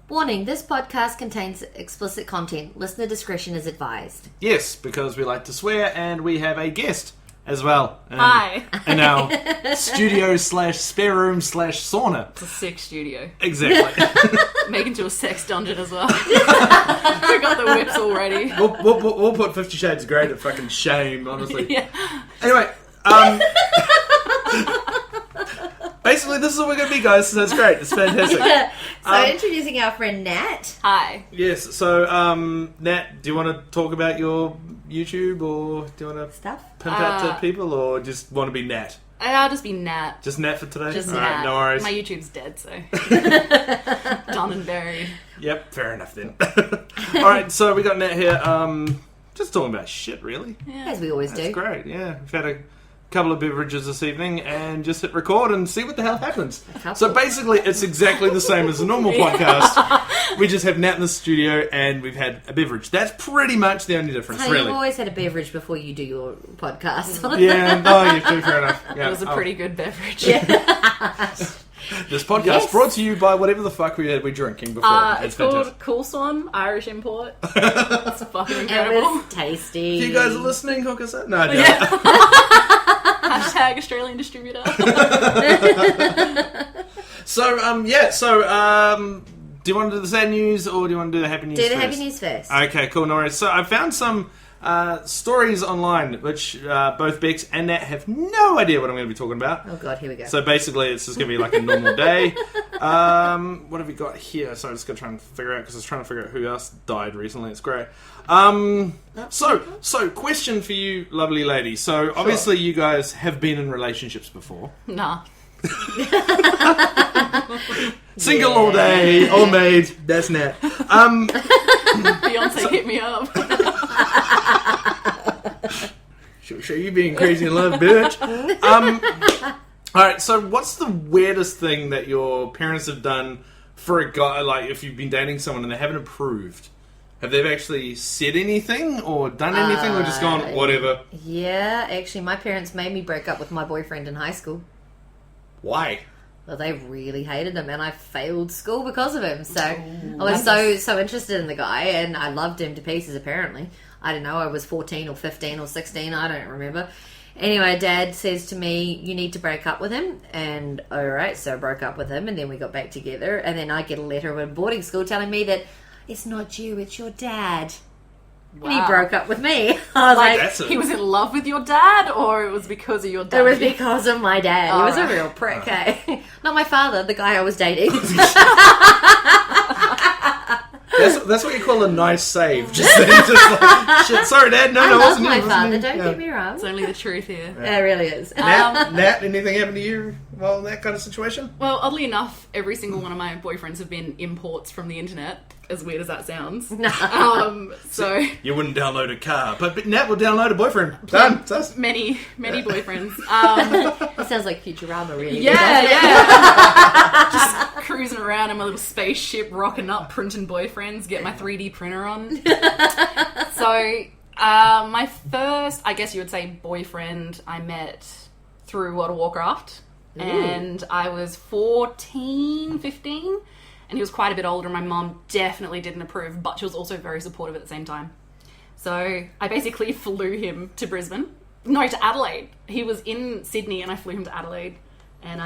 Warning, this podcast contains explicit content. Listener discretion is advised. Yes, because we like to swear and we have a guest as well. Hi. In our studio/spare room /sauna. It's a sex studio. Exactly. Make into a sex dungeon as well. We got the whips already. We'll put 50 Shades of Grey to fucking shame, honestly. Yeah. Anyway, basically this is what we're going to be, guys, so it's great. It's fantastic. So introducing our friend Nat. Hi. Yes, so, Nat, do you want to talk about your YouTube, or do you want to Stuff? pimp out to people, or just want to be Nat? I'll just be Nat. Just Nat for today? Just All Nat. right, no worries. My YouTube's dead, so. Done and buried. Yep, fair enough then. Alright, so we got Nat here, just talking about shit, really. Yeah. As we always That's do. great, yeah. We've had a couple of beverages this evening and just hit record and see what the hell happens. So basically, it's exactly the same as a normal podcast. We just have Nat in the studio and we've had a beverage. That's pretty much the only difference, So really. you've always had a beverage before you do your podcast. Yeah, no, you do, fair enough. Yeah. It was a pretty good beverage. This podcast Yes. brought to you by whatever the fuck we're drinking before. It's called Cool Swan, Irish import. It's fucking It incredible. was tasty. If you guys are listening, hook us up. No, I don't. Yeah. Hashtag Australian distributor. So, do you want to do the sad news or do you want to do the happy news Do the first? happy news first. Okay, cool, no worries. So I found some stories online which both Bex and Nat have no idea what I'm going to be talking about. Oh god, here we go. So basically it's just going to be like a normal day. What have we got here? So I'm just going to try and figure out, because I was trying to figure out who else died recently. It's great. So question for you lovely ladies. So obviously you guys have been in relationships before. Nah. Single all day, all made. That's Nat. Beyonce hit me up. Show you being crazy in love, bitch. Alright, so what's the weirdest thing that your parents have done for a guy, like if you've been dating someone and they haven't approved? Have they actually said anything or done anything or just gone, whatever? Yeah, actually my parents made me break up with my boyfriend in high school. Why? Well, they really hated him and I failed school because of him. So I was so interested in the guy and I loved him to pieces apparently. I don't know, I was 14 or 15 or 16, I don't remember. Anyway, Dad says to me, you need to break up with him. And alright, so I broke up with him and then we got back together. And then I get a letter in boarding school telling me that it's not you, it's your dad. Wow. And he broke up with me. I was like, He was in love with your dad, or it was because of your dad? it was because of my dad. He was a real prick, eh? Not my father, the guy I was dating. That's what you call a nice save. Just like, shit, sorry, Dad. No, I no, love wasn't my you, wasn't father, you? don't Yeah. get me wrong. It's only the truth here. It really is. Nat, anything happen to you while in that kind of situation? Well, oddly enough, every single one of my boyfriends have been imports from the internet, as weird as that sounds. So You wouldn't download a car, but Nat will download a boyfriend. Done. It's us. many boyfriends. It sounds like Futurama, really. Yeah. Just cruising around in my little spaceship, rocking up, printing boyfriends, get my 3D printer on. So, my first, I guess you would say, boyfriend I met through World of Warcraft. Ooh. And I was 14, 15. And he was quite a bit older, and my mum definitely didn't approve, but she was also very supportive at the same time. So I basically flew him to Brisbane. No, to Adelaide. He was in Sydney, and I flew him to Adelaide. And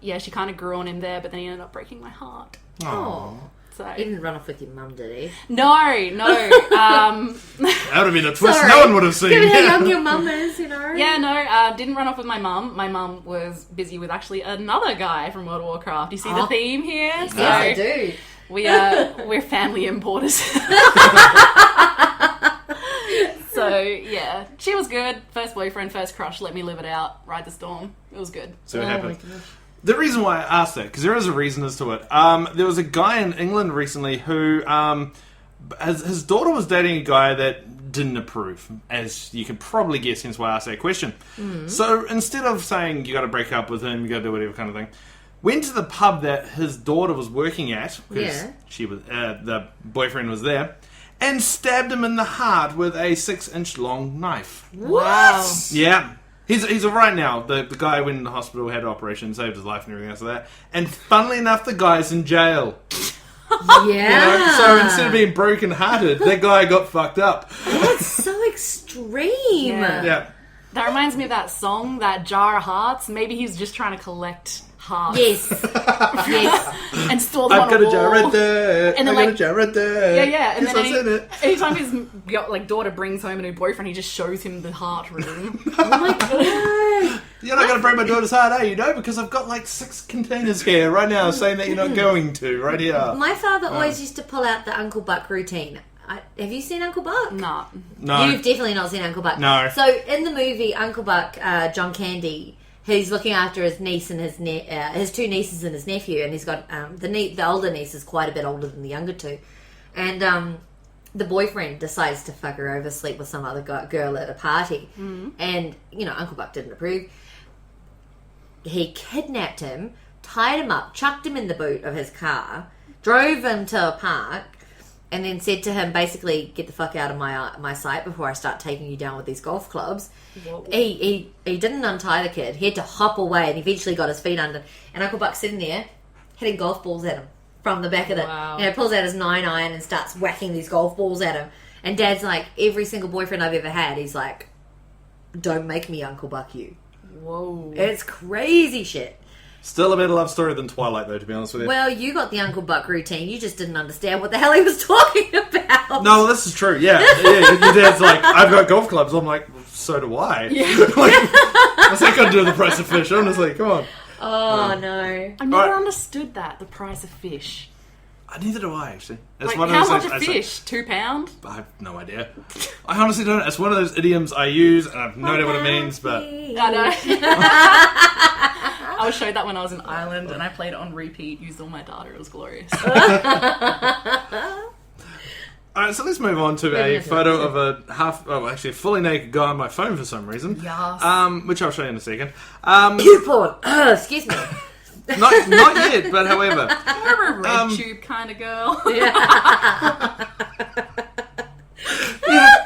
yeah, she kind of grew on him there, but then he ended up breaking my heart. Oh. So He didn't run off with your mum, did he? no. That would have been a twist Sorry. no one would have seen. Given how young your mum is, you know. Yeah, no, didn't run off with my mum. My mum was busy with actually another guy from World of Warcraft. You see the theme here? Yes, I do. We're family importers. So yeah, she was good. First boyfriend, first crush. Let me live it out. Ride the storm. It was good. So it Oh happened. my gosh. The reason why I asked that, because there is a reason as to it. There was a guy in England recently who, his daughter was dating a guy that didn't approve, as you can probably guess, hence why I asked that question. Mm-hmm. So instead of saying you got to break up with him, you got to do whatever kind of thing, went to the pub that his daughter was working at, because she was the boyfriend was there, and stabbed him in the heart with a 6-inch long knife. Wow. Yeah. He's alright now. The guy went in the hospital, had an operation, saved his life and everything else like that. And funnily enough, the guy's in jail. Yeah. So instead of being broken-hearted, that guy got fucked up. That's so extreme. Yeah. That reminds me of that song, that Jar of Hearts. Maybe he's just trying to collect hearts. Yes. Yes. And store them I've on got a a jar wall. right there. And then, I've got like- a jar right there. Yeah. And Yes, then I've seen it. anytime his daughter brings home a new boyfriend, he just shows him the heart room. Oh my god. You're not going to break my daughter's heart, are you? No, because I've got like 6 containers here right now saying that you're not going to. Right here. My father always used to pull out the Uncle Buck routine. Have you seen Uncle Buck? Nah. No. You've definitely not seen Uncle Buck. No. So in the movie Uncle Buck, John Candy, he's looking after his niece and his 2 nieces and his nephew, and he's got the older niece is quite a bit older than the younger 2, and the boyfriend decides to fuck her over, sleep with some other girl at a party, and Uncle Buck didn't approve. He kidnapped him, tied him up, chucked him in the boot of his car, drove him to a park, and then said to him, basically, get the fuck out of my sight before I start taking you down with these golf clubs. Whoa. He didn't untie the kid. He had to hop away, and eventually got his feet under. And Uncle Buck's sitting there, hitting golf balls at him from the back of Wow. pulls out his 9-iron and starts whacking these golf balls at him. And Dad's like, every single boyfriend I've ever had, he's like, don't make me Uncle Buck you. Whoa. It's crazy shit. Still a better love story than Twilight, though, to be honest with you. Well, you got the Uncle Buck routine. You just didn't understand what the hell he was talking about. No, this is true. Yeah. Your dad's like, I've got golf clubs. I'm like, well, so do I. Yeah. What's that got to do with the price of fish? Honestly, come on. Oh, no. I've never understood that, the price of fish. Neither do I, actually. It's Like, one of how those much things a fish? £2? I have no idea. I honestly don't. It's one of those idioms I use, and I have no idea what it means, but... I know. I was showed that when I was in Ireland, and I played it on repeat, used all my data. It was glorious. Alright, so let's move on to a photo of a fully naked guy on my phone for some reason. Yes. Which I'll show you in a second. Poo porn. Excuse me. Not yet, but however. You're a red tube kind of girl.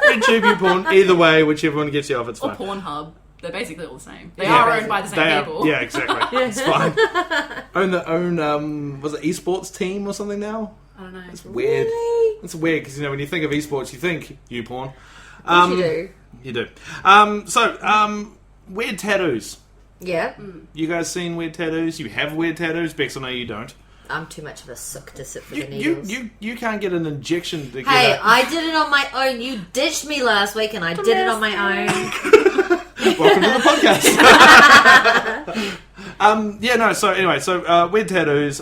Red tube, porn, either way, whichever one gets you off, it's Or fine. Pornhub. They're basically all the same. They are owned by the same people. Yeah, exactly. It's fine. Own was it esports team or something now? I don't know. It's weird. Really? It's weird because when you think of esports, you think YouPorn. What you do? You do. Weird tattoos. Yeah. You guys seen weird tattoos? You have weird tattoos? Bex, I know you don't. I'm too much of a sook to sit for the needles. You can't get an injection to get Hey, a... I did it on my own. You ditched me last week, and I did it on my own. Welcome to the podcast. So weird tattoos.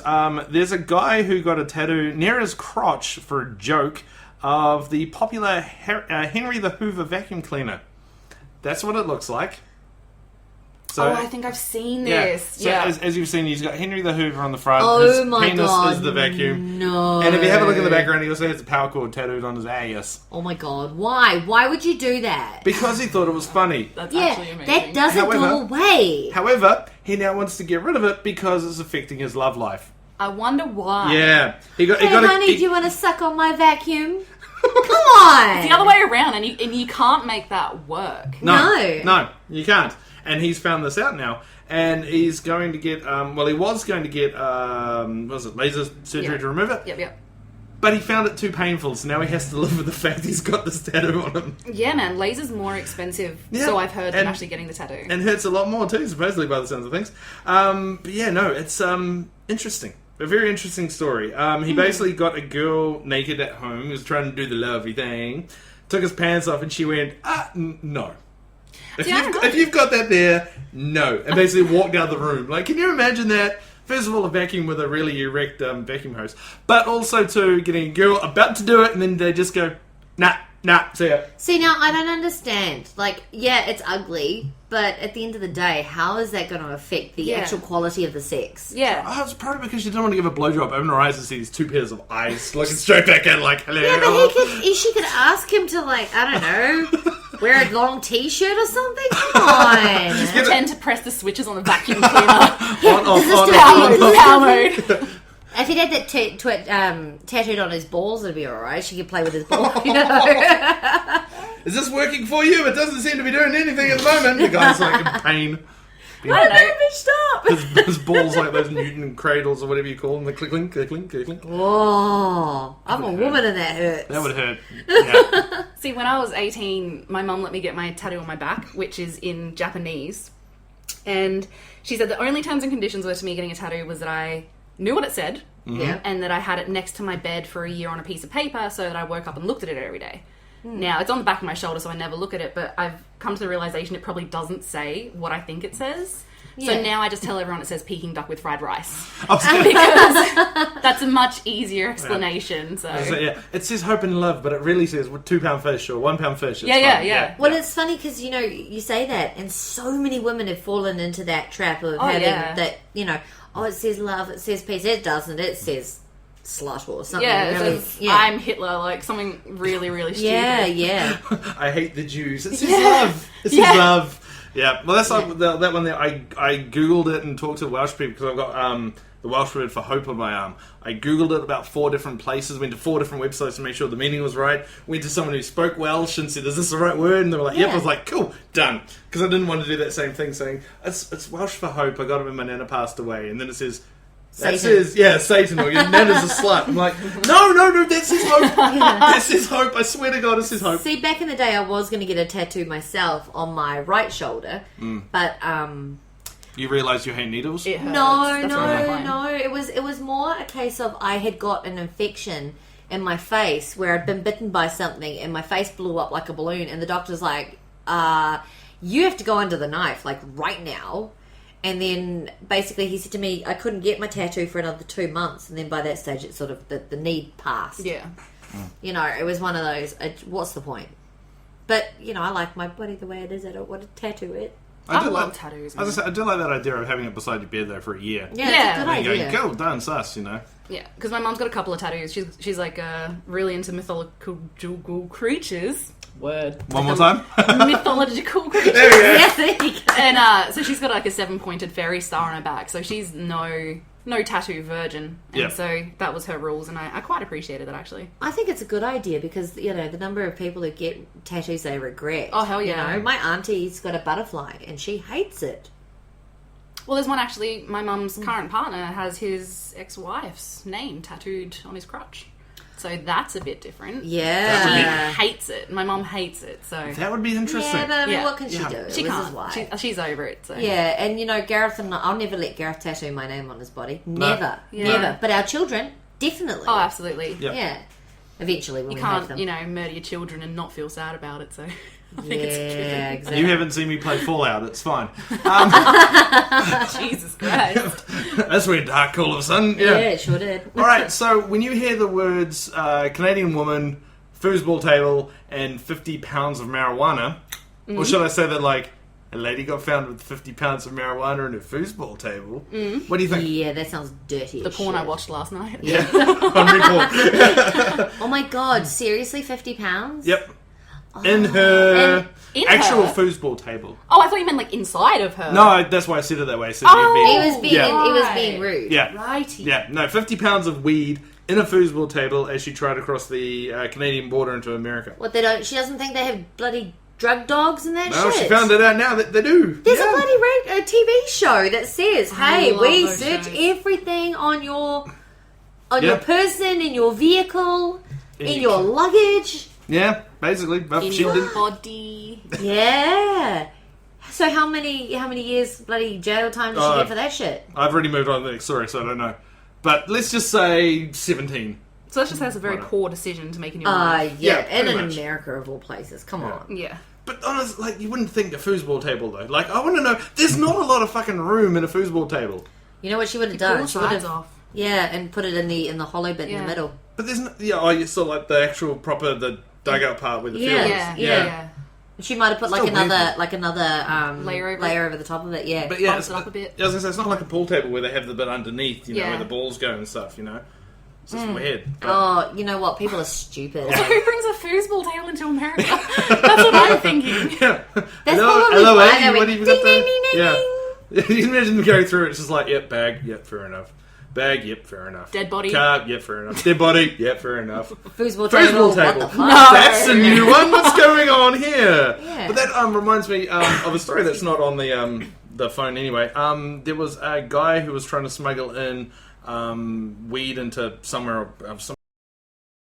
There's a guy who got a tattoo near his crotch for a joke of the popular Henry the Hoover vacuum cleaner. That's what it looks like. So, I think I've seen yeah. this. So Yeah. as you've seen, he's got Henry the Hoover on the front. Oh his my penis god. is the vacuum. No. And if you have a look in the background, he also has a power cord tattooed on his ass. Oh my god. Why? Why would you do that? Because he thought it was funny. That's Yeah, actually amazing. that doesn't go However- away. However, he now wants to get rid of it because it's affecting his love life. I wonder why. Yeah. He got Hey, honey, do you want to suck on my vacuum? Come on. The other way around, and you can't make that work. No, you can't. And he's found this out now. And he's going to get, he was going to get, laser surgery to remove it. Yep. But he found it too painful, so now he has to live with the fact he's got this tattoo on him. Yeah, man, laser's more expensive, Yeah, so I've heard, than and- actually getting the tattoo. And hurts a lot more too, supposedly, by the sounds of things. But yeah, no, it's interesting. A very interesting story. He basically got a girl naked at home, he was trying to do the lovely thing, took his pants off, and she went, no. If you've got that there, no. And basically walked out of the room. Like, can you imagine that? First of all, a vacuum with a really erect vacuum hose. But also, too, getting a girl about to do it, and then they just go, nah, see ya. See, now, I don't understand. Like, yeah, it's ugly, but at the end of the day, how is that going to affect the actual quality of the sex? Yeah. Oh, it's probably because she didn't want to give a blowjob. Open her eyes and see these 2 pairs of eyes looking straight back at her like, hello. Yeah, but she could ask him to, like, I don't know, wear a long t-shirt or something? Come on. Pretend to press the switches on the vacuum cleaner. On, off, Does this on, do off, it? on, off. Power mode. If he had that tattooed on his balls, it'd be alright. She could play with his balls, you know. Is this working for you? It doesn't seem to be doing anything at the moment. The guy's like in pain. I don't know. Stop. His balls like those Newton cradles or whatever you call them. The clickling, clickling, clickling. Oh, I'm a woman and that hurts. That would hurt. Yeah. See, when I was 18, my mum let me get my tattoo on my back, which is in Japanese. And she said the only terms and conditions were to me getting a tattoo was that I knew what it said, Yeah. and that I had it next to my bed for a year on a piece of paper so that I woke up and looked at it every day. Now, it's on the back of my shoulder, so I never look at it, but I've come to the realization it probably doesn't say what I think it says. Yeah. So now I just tell everyone it says Peking duck with fried rice. Okay. Because that's a much easier explanation. So Yeah, it says hope and love, but it really says £2 fish or £1 fish. It's Yeah. fine. Well, it's funny because, you say that, and so many women have fallen into that trap of having that, it says love, it says peace. It doesn't. It says slut or something. yeah, it really, says I'm Hitler, like something really, really stupid. Yeah. I hate the Jews. It says love. It says love. Yeah, well, that's like that one there. I googled it and talked to Welsh people because I've got the Welsh word for hope on my arm. I googled it about 4 different places, went to 4 different websites to make sure the meaning was right. Went to someone who spoke Welsh and said, "Is this the right word?" And they were like, "Yep." I was like, "Cool, done." Because I didn't want to do that same thing, saying it's Welsh for hope. I got it when my nana passed away, and then it says. That says, Satan, or your nana's a slut. I'm like, no, that says hope. That says hope. I swear to God, it says hope. See, back in the day, I was going to get a tattoo myself on my right shoulder, but You realise you hate needles? It hurts. no. It was more a case of I had got an infection in my face where I'd been bitten by something, and my face blew up like a balloon. And the doctor's like, "You have to go under the knife, like right now." And then basically he said to me, I couldn't get my tattoo for another 2 months. And then by that stage, it sort of, the need passed. Yeah. It was one of those, what's the point? But, I like my body the way it is. I don't want to tattoo it. I love tattoos. As I said, I do like that idea of having it beside your bed, though, for a year. Yeah, Yeah. it's a good There you idea. go, cool, done, sus, Yeah, because my mum's got a couple of tattoos. She's like really into mythological creatures. Word. One more time? Mythological creatures. There we go. Yeah, there you go. And so she's got like a 7-pointed fairy star on her back. So she's no tattoo virgin. And Yeah. so that was her rules, and I quite appreciated that, actually. I think it's a good idea because, the number of people who get tattoos they regret. Oh, hell yeah. My auntie's got a butterfly and she hates it. Well, there's one actually, my mum's current partner has his ex-wife's name tattooed on his crotch. So that's a bit different. Yeah. He hates it. My mum hates it, so... That would be interesting. Yeah, but I mean, Yeah. what can she Yeah. do? It She was his can't. wife. She's over it, so... Yeah, and Gareth and I'll never let Gareth tattoo my name on his body. Never. Yeah. Never. But our children, definitely. Oh, absolutely. Yeah. Yeah. Eventually, when You we have can't, them. murder your children and not feel sad about it, so... I think it's a good Yeah, thing. exactly. You haven't seen me play Fallout, it's fine. Jesus Christ. That's where dark all of a sudden. Yeah, Yeah. it sure did. Alright, so when you hear the words Canadian woman, foosball table, and 50 pounds of marijuana, or should I say that like a lady got found with 50 pounds of marijuana in her foosball table, what do you think? Yeah, that sounds dirty. The as porn shit. I watched last night. Yeah, on record. Oh my god, seriously, 50 pounds? Yep. In her In actual her? foosball table. Oh, I thought you meant like inside of her. No, that's why I said it that way. So He was being, Yeah. he was being rude. Yeah. Righty. Yeah, no, 50 pounds of weed in a foosball table as she tried to cross the Canadian border into America. What, she doesn't think they have bloody drug dogs and that No, shit? she found it out now that they do. There's Yeah. a bloody TV show that says, hey, love we those search shows. everything on your Yeah. your person, in your vehicle, In in your- your luggage. Yeah, basically. But In she your didn't. body. Yeah. So how many years bloody jail time did she get for that shit? I've already moved on to the next story, so I don't know. But let's just say 17. So let's just say it's a very poor decision to make in your Yeah, life. Yeah, and in pretty much. America of all places. Come on. Yeah. But honestly, like, you wouldn't think a foosball table, though. Like, I want to know, there's not a lot of fucking room in a foosball table. You know what she would have Pull done? the She would sides have, off. yeah, and put it in the hollow bit in Yeah. the middle. But there's no, you saw, like, the actual proper, the dugout part where the Yeah. field Yeah, is. yeah. She might have put like Still another Layer over over the top of it. Yeah. But yeah, Bumps it up a bit. I was gonna say, it's not like a pool table where they have the bit underneath, you know, Yeah. where the balls go and stuff, you know. It's just weird. But Oh, you know what? People are stupid. So who brings a foosball table into America? That's what I'm thinking. yeah. That's hello, probably hello, why Eddie, they what went have you got ding, there? ding, ding, Yeah. You can imagine them going through it, it's just like, yep, bag, yep, fair enough. Bag, yep, fair enough. Dead body. Car, yep, fair enough. Dead body, yep, fair enough. Foosball Foosball table. What table. the fuck? No. That's a new one. What's going on here? Yeah. But that reminds me of a story that's not on the the phone anyway. There was a guy who was trying to smuggle in weed into somewhere, some